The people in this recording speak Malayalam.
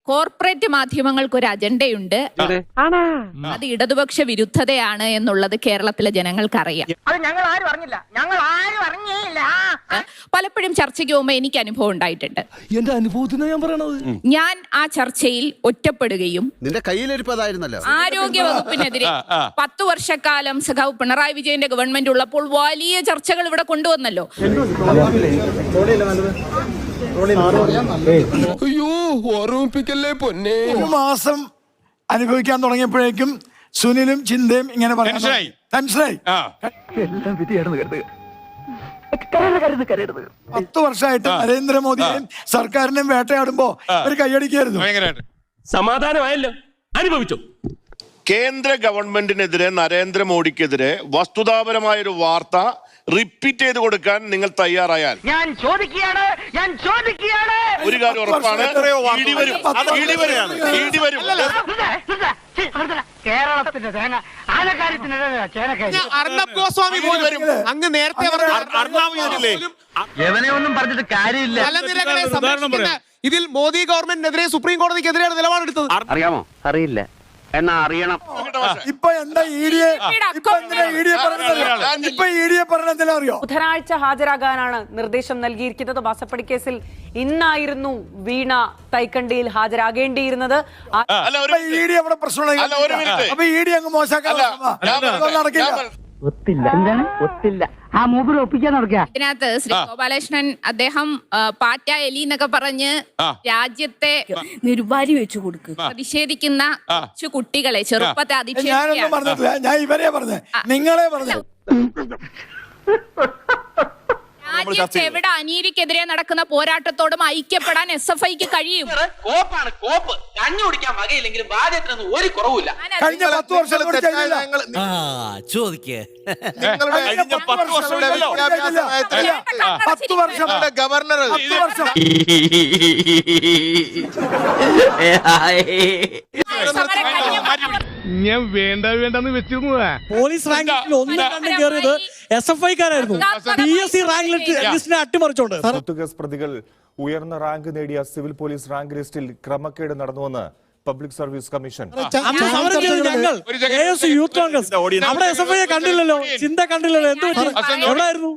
കോർപ്പറേറ്റ് മാധ്യമങ്ങൾക്ക് ഒരു അജണ്ടയുണ്ട്. അത് ഇടതുപക്ഷ വിരുദ്ധതയാണ് എന്നുള്ളത് കേരളത്തിലെ ജനങ്ങൾക്കറിയാം. പലപ്പോഴും ചർച്ചയ്ക്ക് പോകുമ്പോൾ എനിക്ക് അനുഭവം ഉണ്ടായിട്ടുണ്ട്. എന്റെ അനുഭവത്തിന് ഞാൻ പറയണത്, ഞാൻ ആ ചർച്ചയിൽ ഒറ്റപ്പെടുകയും നിന്റെ കയ്യിലിരിപ്പതായിരുന്നല്ലോ. ആരോഗ്യ വകുപ്പിനെതിരെ 10 വർഷക്കാലം സഖാവ് പിണറായി വിജയന്റെ ഗവൺമെന്റ് ഉള്ളപ്പോൾ വലിയ ചർച്ചകൾ ഇവിടെ കൊണ്ടുവന്നല്ലോ. അയ്യോ ഓർമ്മിപ്പിക്കല്ലേ പൊന്നെ. ഒരു മാസം അനുഭവിക്കാൻ തുടങ്ങിയപ്പോഴേക്കും സുനിലും ചിന്തയും ഇങ്ങനെ പറഞ്ഞു. ടെൻഷനായി. 10 വർഷമായിട്ട് നരേന്ദ്രമോദിയെയും സർക്കാരിനെയും വേട്ടയാടുമ്പോ ഒരു കൈയടിക്കായിരുന്നു. സമാധാനമായല്ലോ, അനുഭവിച്ചു. കേന്ദ്ര ഗവൺമെന്റിനെതിരെ നരേന്ദ്രമോദിക്കെതിരെ വസ്തുതാപരമായൊരു വാർത്ത റിപ്പീറ്റ് ചെയ്ത് കൊടുക്കാൻ നിങ്ങൾ തയ്യാറായാൽ ഒരു കാര്യം ഉറപ്പാണ്, കേരളത്തിന്റെ തേങ്ങ അർണബ് ഗോസ്വാമി പോലും വരും. അങ്ങ് നേരത്തെ ഒന്നും പറഞ്ഞിട്ട് കാര്യമില്ല. ജലനിരകളെ സംരക്ഷിക്കുന്ന ഇതിൽ മോദി ഗവൺമെന്റിനെതിരെ സുപ്രീം കോടതിക്കെതിരെയാണ് നിലപാടെടുത്തത്. അറിയാമോ? അറിയില്ല എന്നാ അറിയണം. ഇപ്പൊ എന്താ പറഞ്ഞതിൽ അറിയോ? ബുധനാഴ്ച ഹാജരാകാനാണ് നിർദ്ദേശം നൽകിയിരിക്കുന്നത്. മാസപ്പടി കേസിൽ ഇന്നായിരുന്നു വീണ തൈക്കണ്ടിയിൽ ഹാജരാകേണ്ടിയിരുന്നത്. അവിടെ പ്രശ്നമുള്ള അപ്പൊ ഇഡി അങ്ങ് മോശമാക്കാൻ നടക്കില്ല. ഒത്തില്ല ആ മൂപ്പര് ഒപ്പിക്കാൻ നടക്കുക. ഇതിനകത്ത് ശ്രീ ഗോപാലകൃഷ്ണൻ അദ്ദേഹം പാറ്റ എലി എന്നൊക്കെ പറഞ്ഞ് രാജ്യത്തെ നിരുപാരി വെച്ചു കൊടുക്കുക പ്രതിഷേധിക്കുന്ന കുട്ടികളെ ചെറുപ്പത്തെ ഞാനൊന്നും പറഞ്ഞിട്ടില്ല, ഞാൻ ഇവരെ പറഞ്ഞേ, നിങ്ങളെ പറഞ്ഞു. രാജ്യത്ത് എവിടെ അനീതിക്കെതിരെ നടക്കുന്ന പോരാട്ടത്തോടും ഐക്യപ്പെടാൻ SFIക്ക് കഴിയും. കോപ്പാണ് കോപ്പ്. കഞ്ഞു കുടിക്കാൻ വകയില്ലെങ്കിലും ബാധ്യത്തിനൊന്നും ഒരു കുറവില്ല. കഴിഞ്ഞ 10 വർഷം ഗവർണർ ഞാൻ വേണ്ടെന്ന് വെച്ചിരുന്നതാ. പോലീസ് റാങ്കിൽ 1 2 കയറിയത് SFIക്കാരായിരുന്നു. PSC റാങ്ക് ലിസ്റ്റിനെ അട്ടിമറിച്ചോണ്ട് കേസ് പ്രതികൾ ഉയർന്ന റാങ്ക് നേടിയ സിവിൽ പോലീസ് റാങ്ക് ലിസ്റ്റിൽ ക്രമക്കേട് നടന്നുവെന്ന് പബ്ലിക് സർവീസ് കമ്മീഷൻ. ഞങ്ങൾ യൂത്ത് കോൺഗ്രസ് അവിടെ SFIയെ കണ്ടില്ലല്ലോ, ചിന്ത കണ്ടില്ലല്ലോ. എന്ത് എവിടെയായിരുന്നു?